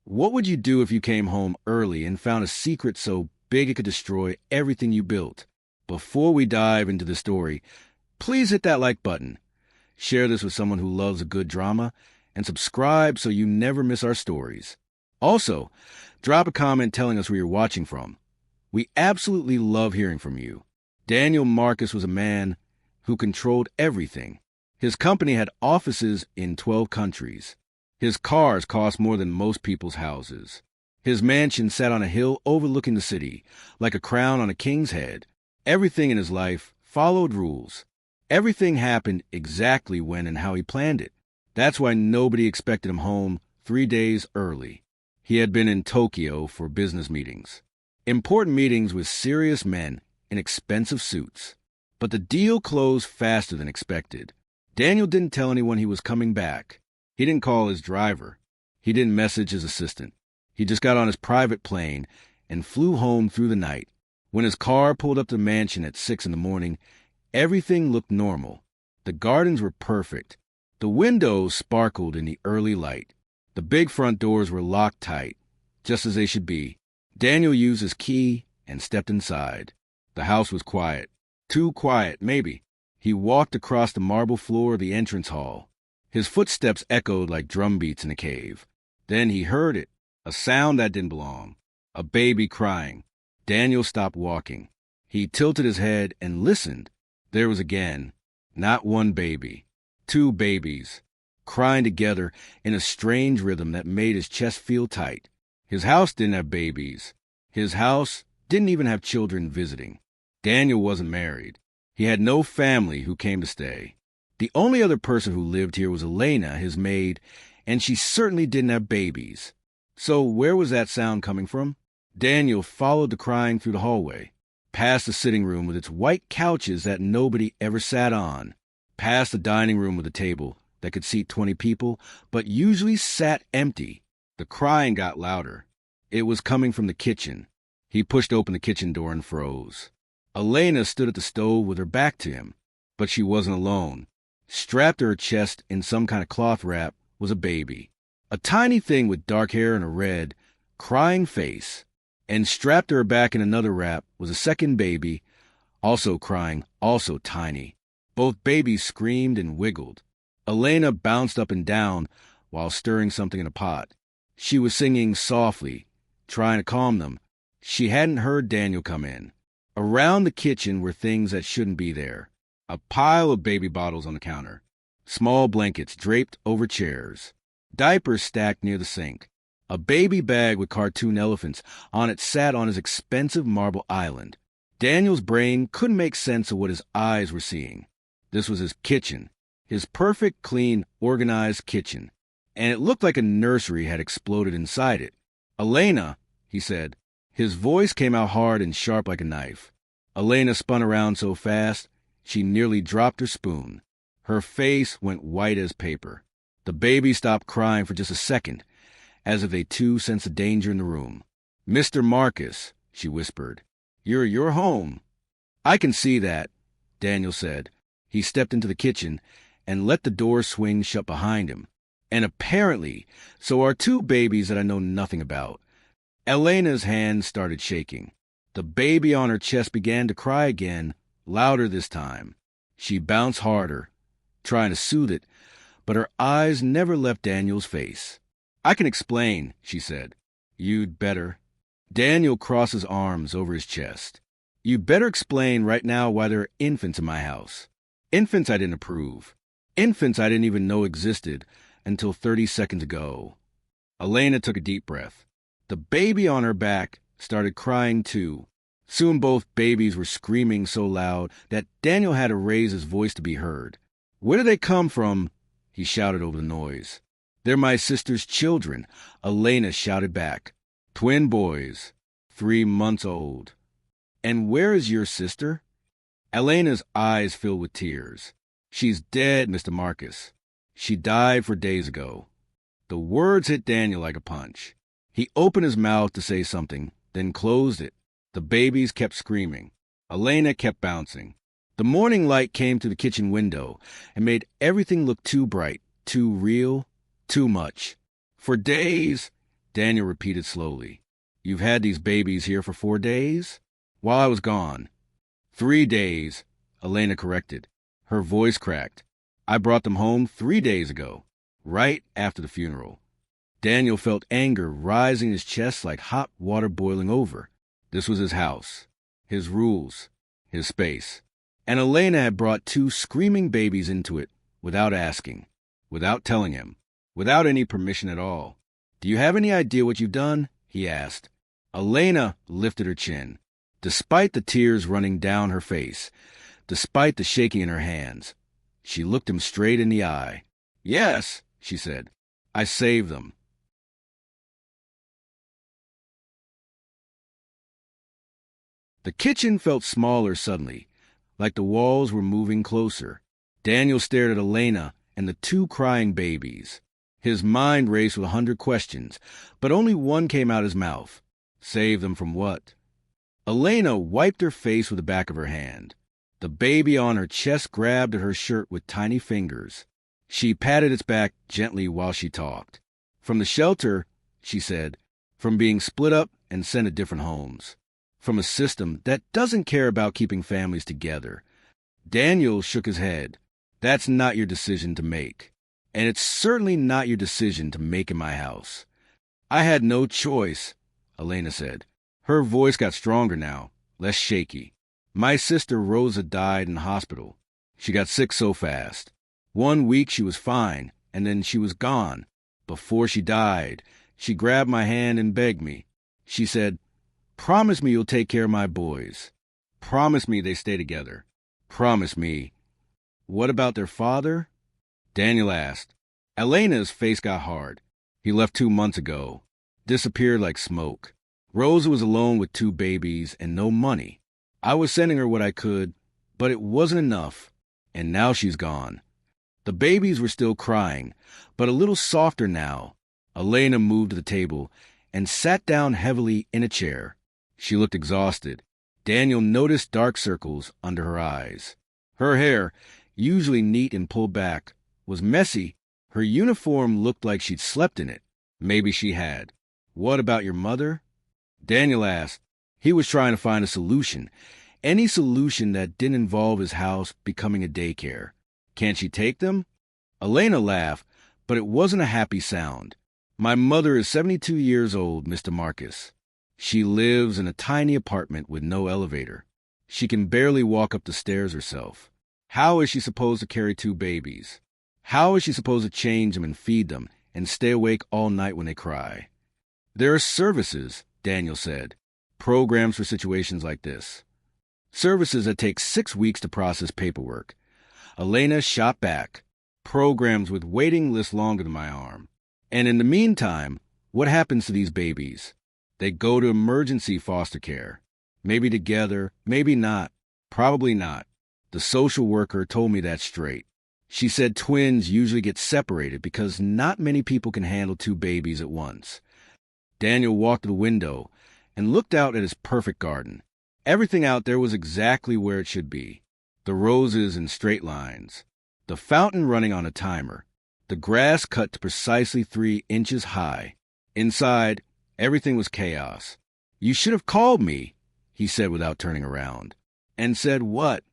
What would you do if you came home early and found a secret so big it could destroy everything you built? Before we dive into the story, please hit that like button. Share this with someone who loves a good drama, and subscribe so you never miss our stories. Also, drop a comment telling us where you're watching from. We absolutely love hearing from you. Daniel Marcus was a man who controlled everything. His company had offices in 12 countries. His cars cost more than most people's houses. His mansion sat on a hill overlooking the city, like a crown on a king's head. Everything in his life followed rules. Everything happened exactly when and how he planned it. That's why nobody expected him home 3 days early. He had been in Tokyo for business meetings. Important meetings with serious men in expensive suits. But the deal closed faster than expected. Daniel didn't tell anyone he was coming back. He didn't call his driver. He didn't message his assistant. He just got on his private plane and flew home through the night. When his car pulled up to the mansion at 6 in the morning, everything looked normal. The gardens were perfect. The windows sparkled in the early light. The big front doors were locked tight, just as they should be. Daniel used his key and stepped inside. The house was quiet. Too quiet, maybe. He walked across the marble floor of the entrance hall. His footsteps echoed like drum beats in a cave. Then he heard it, a sound that didn't belong, a baby crying. Daniel stopped walking. He tilted his head and listened. There was again, not one baby, 2 babies, crying together in a strange rhythm that made his chest feel tight. His house didn't have babies. His house didn't even have children visiting. Daniel wasn't married. He had no family who came to stay. The only other person who lived here was Elena, his maid, and she certainly didn't have babies. So where was that sound coming from? Daniel followed the crying through the hallway, past the sitting room with its white couches that nobody ever sat on, past the dining room with a table that could seat 20 people, but usually sat empty. The crying got louder. It was coming from the kitchen. He pushed open the kitchen door and froze. Elena stood at the stove with her back to him, but she wasn't alone. Strapped to her chest in some kind of cloth wrap was a baby, a tiny thing with dark hair and a red, crying face. And strapped to her back in another wrap was a second baby, also crying, also tiny. Both babies screamed and wiggled. Elena bounced up and down while stirring something in a pot. She was singing softly, trying to calm them. She hadn't heard Daniel come in. Around the kitchen were things that shouldn't be there. A pile of baby bottles on the counter. Small blankets draped over chairs. Diapers stacked near the sink. A baby bag with cartoon elephants on it sat on his expensive marble island. Daniel's brain couldn't make sense of what his eyes were seeing. This was his kitchen. His perfect, clean, organized kitchen. And it looked like a nursery had exploded inside it. "Elena," he said. His voice came out hard and sharp like a knife. Elena spun around so fast, she nearly dropped her spoon. Her face went white as paper. The baby stopped crying for just a second, as if they too sensed the danger in the room. "Mr. Marcus," she whispered, you're home." "I can see that," Daniel said. He stepped into the kitchen and let the door swing shut behind him. "And apparently, so are 2 babies that I know nothing about." Elena's hand started shaking. The baby on her chest began to cry again, louder this time. She bounced harder, trying to soothe it, but her eyes never left Daniel's face. "I can explain," she said. "You'd better." Daniel crossed his arms over his chest. "You'd better explain right now why there are infants in my house. Infants I didn't approve. Infants I didn't even know existed until 30 seconds ago." Elena took a deep breath. The baby on her back started crying too. Soon both babies were screaming so loud that Daniel had to raise his voice to be heard. "Where do they come from?" he shouted over the noise. "They're my sister's children," Elena shouted back. "Twin boys, 3 months old." "And where is your sister?" Elena's eyes filled with tears. "She's dead, Mr. Marcus. She died 4 days ago." The words hit Daniel like a punch. He opened his mouth to say something, then closed it. The babies kept screaming. Elena kept bouncing. The morning light came through the kitchen window and made everything look too bright, too real, too much. For days, Daniel repeated slowly. You've had these babies here for 4 days? While I was gone. 3 days, Elena corrected. Her voice cracked. I brought them home 3 days ago, right after the funeral. Daniel felt anger rising in his chest like hot water boiling over. This was his house, his rules, his space. And Elena had brought 2 screaming babies into it without asking, without telling him, without any permission at all. Do you have any idea what you've done? He asked. Elena lifted her chin. Despite the tears running down her face, despite the shaking in her hands, she looked him straight in the eye. Yes, she said. I saved them. The kitchen felt smaller suddenly, like the walls were moving closer. Daniel stared at Elena and the 2 crying babies. His mind raced with 100 questions, but only one came out his mouth. Save them from what? Elena wiped her face with the back of her hand. The baby on her chest grabbed at her shirt with tiny fingers. She patted its back gently while she talked. From the shelter, she said, from being split up and sent to different homes. From a system that doesn't care about keeping families together. Daniel shook his head. That's not your decision to make. And it's certainly not your decision to make in my house. I had no choice, Elena said. Her voice got stronger now, less shaky. My sister Rosa died in the hospital. She got sick so fast. 1 week she was fine, and then she was gone. Before she died, she grabbed my hand and begged me. She said, promise me you'll take care of my boys. Promise me they stay together. Promise me. What about their father? Daniel asked. Elena's face got hard. He left 2 months ago. Disappeared like smoke. Rosa was alone with 2 babies and no money. I was sending her what I could, but it wasn't enough, and now she's gone. The babies were still crying, but a little softer now. Elena moved to the table and sat down heavily in a chair. She looked exhausted. Daniel noticed dark circles under her eyes. Her hair, usually neat and pulled back, was messy. Her uniform looked like she'd slept in it. Maybe she had. What about your mother? Daniel asked. He was trying to find a solution. Any solution that didn't involve his house becoming a daycare. Can't she take them? Elena laughed, but it wasn't a happy sound. My mother is 72 years old, Mr. Marcus. She lives in a tiny apartment with no elevator. She can barely walk up the stairs herself. How is she supposed to carry 2 babies? How is she supposed to change them and feed them and stay awake all night when they cry? There are services, Daniel said. Programs for situations like this. Services that take 6 weeks to process paperwork. Elena shot back. Programs with waiting lists longer than my arm. And in the meantime, what happens to these babies? They go to emergency foster care. Maybe together, maybe not. Probably not. The social worker told me that straight. She said twins usually get separated because not many people can handle 2 babies at once. Daniel walked to the window and looked out at his perfect garden. Everything out there was exactly where it should be. The roses in straight lines. The fountain running on a timer. The grass cut to precisely 3 inches high. Inside, everything was chaos. You should have called me, he said without turning around. And said what?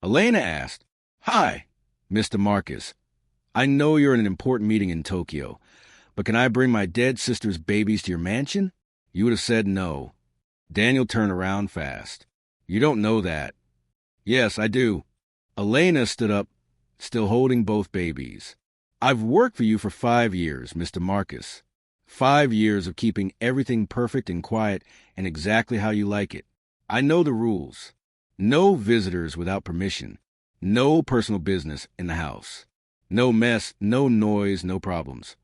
Elena asked. Hi, Mr. Marcus. I know you're in an important meeting in Tokyo, but can I bring my dead sister's babies to your mansion? You would have said no. Daniel turned around fast. You don't know that. Yes, I do. Elena stood up, still holding both babies. I've worked for you for 5 years, Mr. Marcus. 5 years of keeping everything perfect and quiet and exactly how you like it. I know the rules. No visitors without permission. No personal business in the house. No mess, no noise, no problems.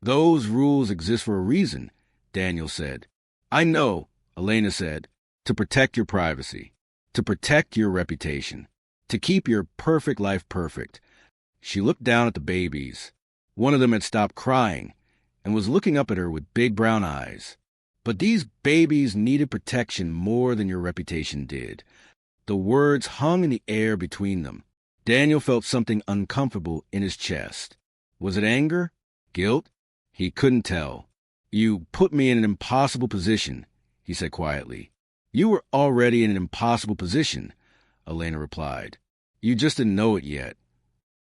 Those rules exist for a reason, Daniel said. I know, Elena said, to protect your privacy, to protect your reputation, to keep your perfect life perfect. She looked down at the babies. One of them had stopped crying and was looking up at her with big brown eyes. But these babies needed protection more than your reputation did. The words hung in the air between them. Daniel felt something uncomfortable in his chest. Was it anger? Guilt? He couldn't tell. You put me in an impossible position, he said quietly. You were already in an impossible position, Elena replied. You just didn't know it yet.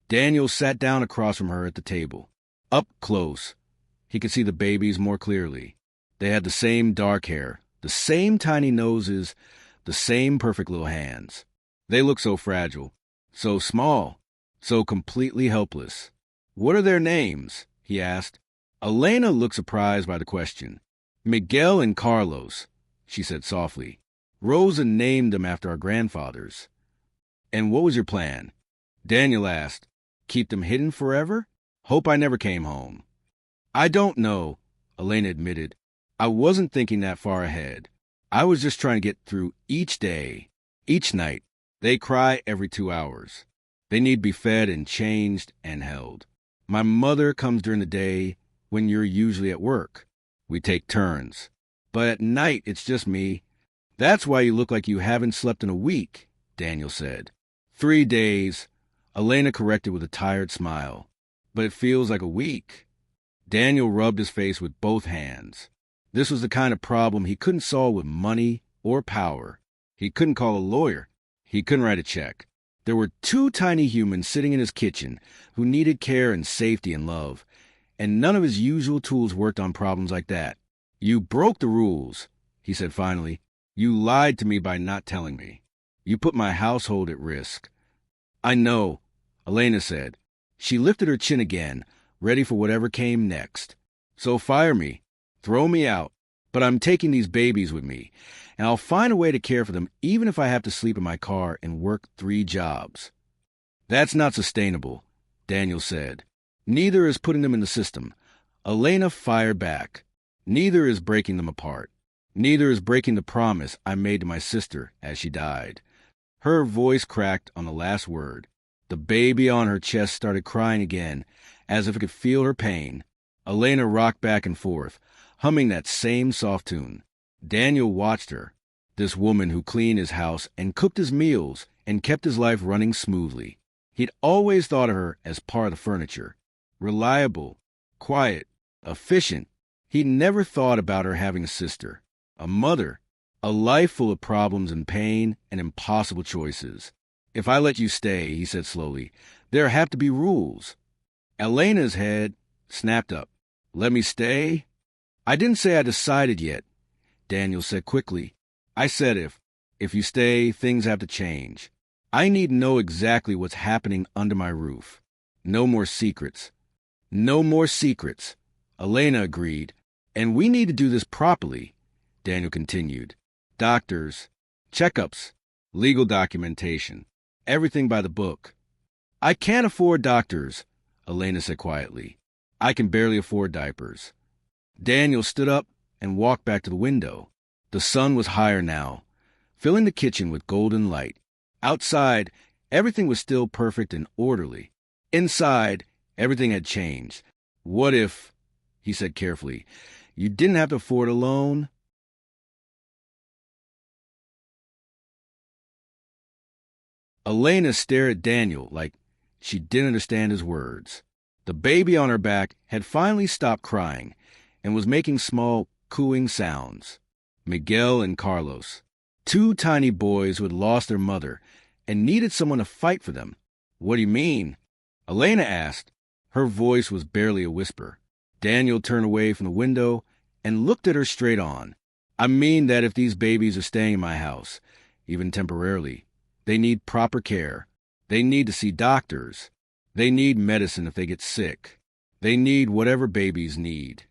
Daniel sat down across from her at the table. Up close, he could see the babies more clearly. They had the same dark hair, the same tiny noses, the same perfect little hands. They looked so fragile, so small, so completely helpless. What are their names? He asked. Elena looked surprised by the question. Miguel and Carlos, she said softly. Rosa named them after our grandfathers. And what was your plan? Daniel asked. Keep them hidden forever? Hope I never came home. I don't know, Elena admitted. I wasn't thinking that far ahead. I was just trying to get through each day, each night. They cry every 2 hours. They need to be fed and changed and held. My mother comes during the day when you're usually at work. We take turns. But at night, it's just me. That's why you look like you haven't slept in a week, Daniel said. 3 days, Elena corrected with a tired smile. But it feels like a week. Daniel rubbed his face with both hands. This was the kind of problem he couldn't solve with money or power. He couldn't call a lawyer. He couldn't write a check. There were 2 tiny humans sitting in his kitchen who needed care and safety and love, and none of his usual tools worked on problems like that. You broke the rules, he said finally. You lied to me by not telling me. You put my household at risk. I know, Elena said. She lifted her chin again, ready for whatever came next. So fire me. Throw me out. But I'm taking these babies with me, and I'll find a way to care for them even if I have to sleep in my car and work 3 jobs. That's not sustainable, Daniel said. Neither is putting them in the system. Elena fired back. Neither is breaking them apart. Neither is breaking the promise I made to my sister as she died. Her voice cracked on the last word. The baby on her chest started crying again, as if it could feel her pain. Elena rocked back and forth, humming that same soft tune. Daniel watched her, this woman who cleaned his house and cooked his meals and kept his life running smoothly. He'd always thought of her as part of the furniture. Reliable, quiet, efficient. He'd never thought about her having a sister, a mother, a life full of problems and pain and impossible choices. If I let you stay, he said slowly, there have to be rules. Elena's head snapped up. Let me stay? I didn't say I decided yet, Daniel said quickly. I said if you stay, things have to change. I need to know exactly what's happening under my roof. No more secrets. No more secrets, Elena agreed. And we need to do this properly, Daniel continued. Doctors, checkups, legal documentation, everything by the book. I can't afford doctors, Elena said quietly. I can barely afford diapers. Daniel stood up and walked back to the window. The sun was higher now, filling the kitchen with golden light. Outside, everything was still perfect and orderly. Inside, everything had changed. What if, he said carefully, you didn't have to afford a loan? Elena stared at Daniel like she didn't understand his words. The baby on her back had finally stopped crying and was making small, cooing sounds. Miguel and Carlos, 2 tiny boys who had lost their mother and needed someone to fight for them. What do you mean? Elena asked. Her voice was barely a whisper. Daniel turned away from the window and looked at her straight on. I mean that if these babies are staying in my house, even temporarily, they need proper care. They need to see doctors. They need medicine if they get sick. They need whatever babies need.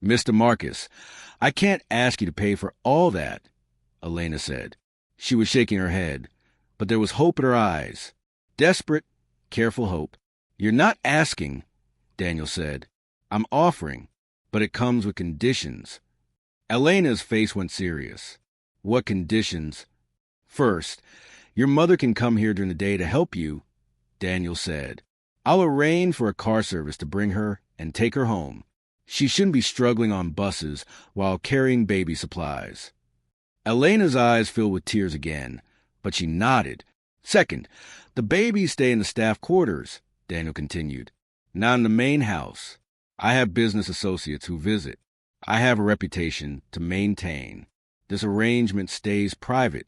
Mr. Marcus, I can't ask you to pay for all that, Elena said. She was shaking her head, but there was hope in her eyes. Desperate, careful hope. You're not asking, Daniel said. I'm offering, but it comes with conditions. Elena's face went serious. What conditions? First, your mother can come here during the day to help you, Daniel said. I'll arrange for a car service to bring her and take her home. She shouldn't be struggling on buses while carrying baby supplies. Elena's eyes filled with tears again, but she nodded. Second, the babies stay in the staff quarters, Daniel continued. Not in the main house. I have business associates who visit. I have a reputation to maintain. This arrangement stays private.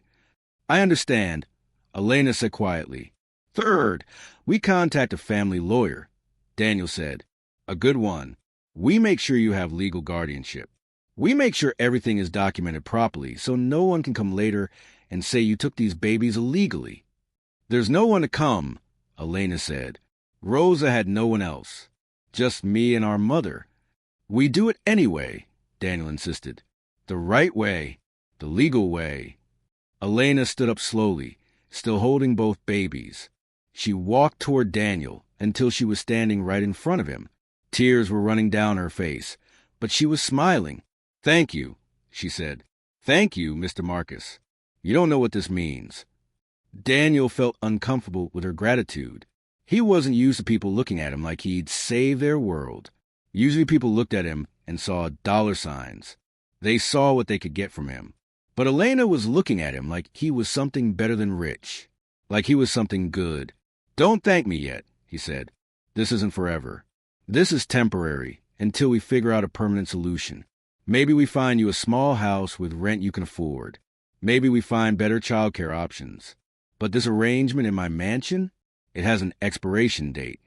I understand, Elena said quietly. Third, we contact a family lawyer, Daniel said. A good one. We make sure you have legal guardianship. We make sure everything is documented properly so no one can come later and say you took these babies illegally. There's no one to come, Elena said. Rosa had no one else. Just me and our mother. We do it anyway, Daniel insisted. The right way. The legal way. Elena stood up slowly, still holding both babies. She walked toward Daniel until she was standing right in front of him. Tears were running down her face, but she was smiling. Thank you, she said. Thank you, Mr. Marcus. You don't know what this means. Daniel felt uncomfortable with her gratitude. He wasn't used to people looking at him like he'd saved their world. Usually people looked at him and saw dollar signs. They saw what they could get from him. But Elena was looking at him like he was something better than rich, like he was something good. Don't thank me yet, he said. This isn't forever. This is temporary until we figure out a permanent solution. Maybe we find you a small house with rent you can afford. Maybe we find better childcare options. But this arrangement in my mansion, it has an expiration date.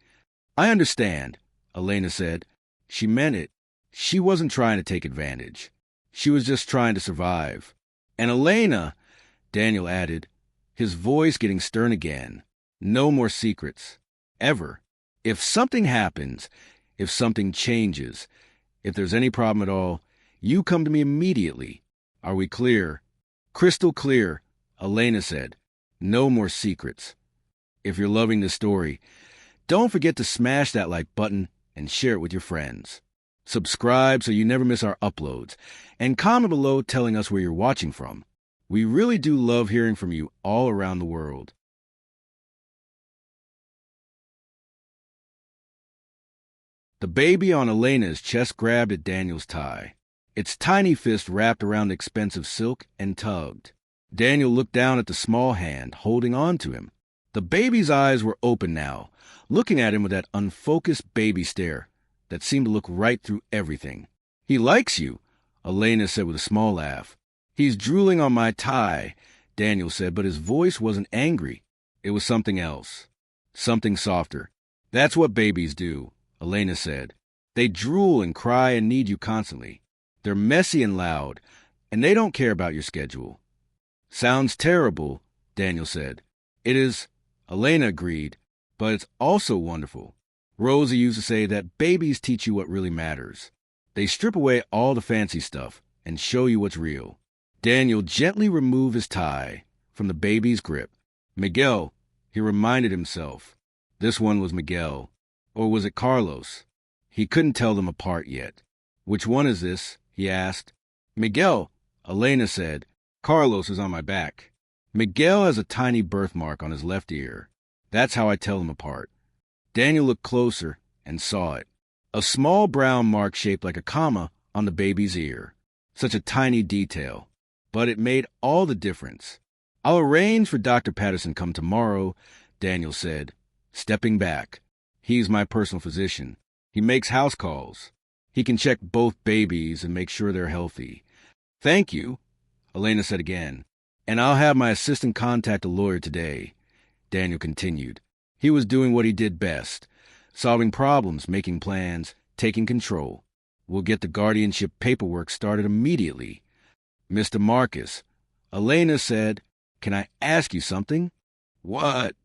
I understand, Elena said. She meant it. She wasn't trying to take advantage. She was just trying to survive. And Elena, Daniel added, his voice getting stern again. No more secrets. Ever. If something happens, if something changes, if there's any problem at all, you come to me immediately. Are we clear? Crystal clear, Elena said. No more secrets. If you're loving this story, don't forget to smash that like button and share it with your friends. Subscribe so you never miss our uploads, and comment below telling us where you're watching from. We really do love hearing from you all around the world. The baby on Elena's chest grabbed at Daniel's tie. Its tiny fist wrapped around the expensive silk and tugged. Daniel looked down at the small hand holding on to him. The baby's eyes were open now, looking at him with that unfocused baby stare that seemed to look right through everything. He likes you, Elena said with a small laugh. He's drooling on my tie, Daniel said, but his voice wasn't angry. It was something else. Something softer. That's what babies do, Elena said. They drool and cry and need you constantly. They're messy and loud, and they don't care about your schedule. Sounds terrible, Daniel said. It is, Elena agreed, but it's also wonderful. Rosa used to say that babies teach you what really matters. They strip away all the fancy stuff and show you what's real. Daniel gently removed his tie from the baby's grip. Miguel, he reminded himself. This one was Miguel. Or was it Carlos? He couldn't tell them apart yet. Which one is this? He asked. Miguel, Elena said. Carlos is on my back. Miguel has a tiny birthmark on his left ear. That's how I tell them apart. Daniel looked closer and saw it. A small brown mark shaped like a comma on the baby's ear. Such a tiny detail. But it made all the difference. I'll arrange for Dr. Patterson come tomorrow, Daniel said, stepping back. He's my personal physician. He makes house calls. He can check both babies and make sure they're healthy. Thank you, Elena said again. And I'll have my assistant contact a lawyer today, Daniel continued. He was doing what he did best, solving problems, making plans, taking control. We'll get the guardianship paperwork started immediately. Mr. Marcus, Elena said, can I ask you something? What?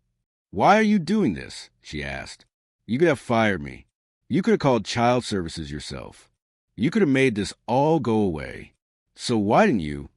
Why are you doing this? She asked. You could have fired me. You could have called child services yourself. You could have made this all go away. So why didn't you?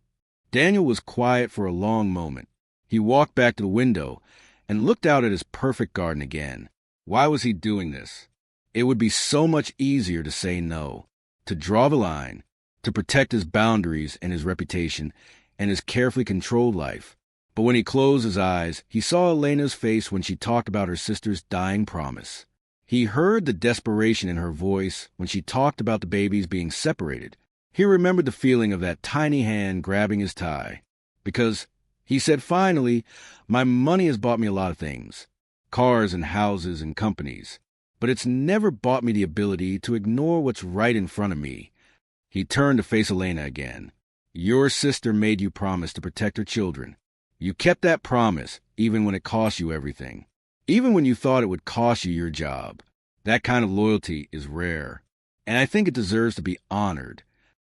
Daniel was quiet for a long moment. He walked back to the window and looked out at his perfect garden again. Why was he doing this? It would be so much easier to say no, to draw the line, to protect his boundaries and his reputation and his carefully controlled life. But when he closed his eyes, he saw Elena's face when she talked about her sister's dying promise. He heard the desperation in her voice when she talked about the babies being separated. He remembered the feeling of that tiny hand grabbing his tie. Because, he said finally, my money has bought me a lot of things. Cars and houses and companies. But it's never bought me the ability to ignore what's right in front of me. He turned to face Elena again. Your sister made you promise to protect her children. You kept that promise, even when it cost you everything. Even when you thought it would cost you your job. That kind of loyalty is rare, and I think it deserves to be honored.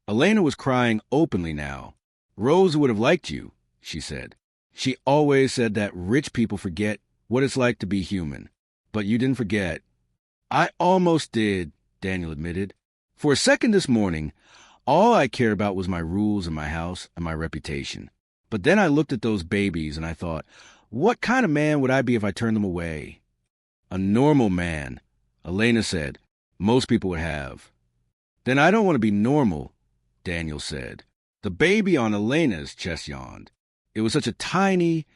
Elena was crying openly now. Rosa would have liked you, she said. She always said that rich people forget what it's like to be human. But you didn't forget. I almost did, Daniel admitted. For a second this morning, all I cared about was my rules in my house and my reputation. But then I looked at those babies and I thought, what kind of man would I be if I turned them away? A normal man, Elena said. Most people would have. Then I don't want to be normal, Daniel said. The baby on Elena's chest yawned. It was such a tiny,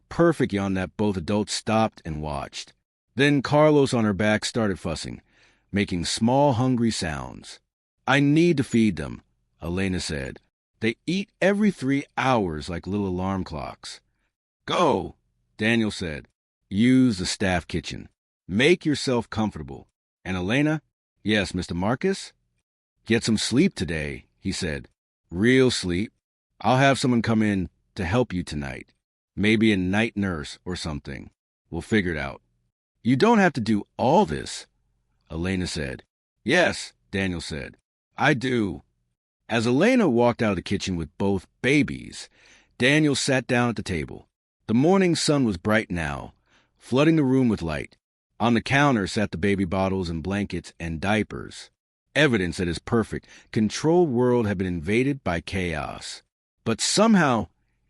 perfect yawn that both adults stopped and watched. Then Carlos on her back started fussing, making small, hungry sounds. I need to feed them, Elena said. They eat every 3 hours like little alarm clocks. Go, Daniel said. Use the staff kitchen. Make yourself comfortable. And Elena? Yes, Mr. Marcus? Get some sleep today, he said. Real sleep. I'll have someone come in to help you tonight. Maybe a night nurse or something. We'll figure it out. You don't have to do all this, Elena said. Yes, Daniel said. I do. As Elena walked out of the kitchen with both babies, Daniel sat down at the table. The morning sun was bright now, flooding the room with light. On the counter sat the baby bottles and blankets and diapers, evidence that his perfect, controlled world had been invaded by chaos. But somehow,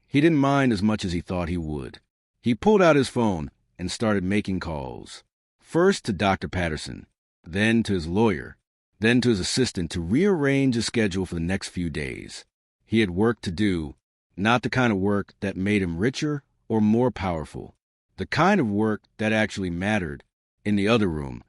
he didn't mind as much as he thought he would. He pulled out his phone and started making calls. First to Dr. Patterson, then to his lawyer, then to his assistant to rearrange his schedule for the next few days. He had work to do, not the kind of work that made him richer or more powerful. The kind of work that actually mattered. In the other room,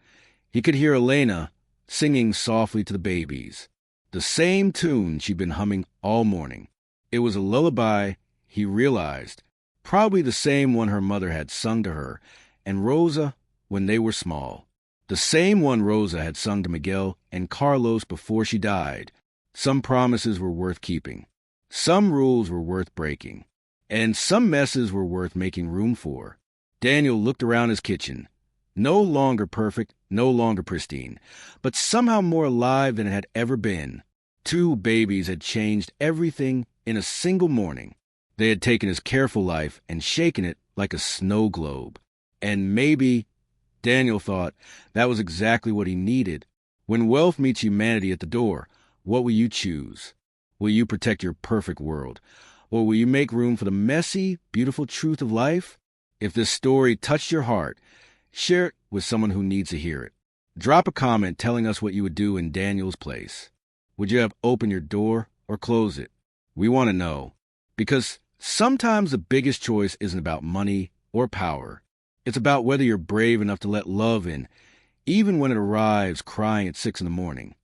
he could hear Elena singing softly to the babies, the same tune she'd been humming all morning. It was a lullaby, he realized, probably the same one her mother had sung to her and Rosa when they were small. The same one Rosa had sung to Miguel and Carlos before she died. Some promises were worth keeping. Some rules were worth breaking. And some messes were worth making room for. Daniel looked around his kitchen. No longer perfect, no longer pristine, but somehow more alive than it had ever been. 2 babies had changed everything in a single morning. They had taken his careful life and shaken it like a snow globe. And maybe, Daniel thought, that was exactly what he needed. When wealth meets humanity at the door, what will you choose? Will you protect your perfect world? Or will you make room for the messy, beautiful truth of life? If this story touched your heart, share it with someone who needs to hear it. Drop a comment telling us what you would do in Daniel's place. Would you have opened your door or close it? We want to know. Because sometimes the biggest choice isn't about money or power. It's about whether you're brave enough to let love in, even when it arrives crying at 6 in the morning.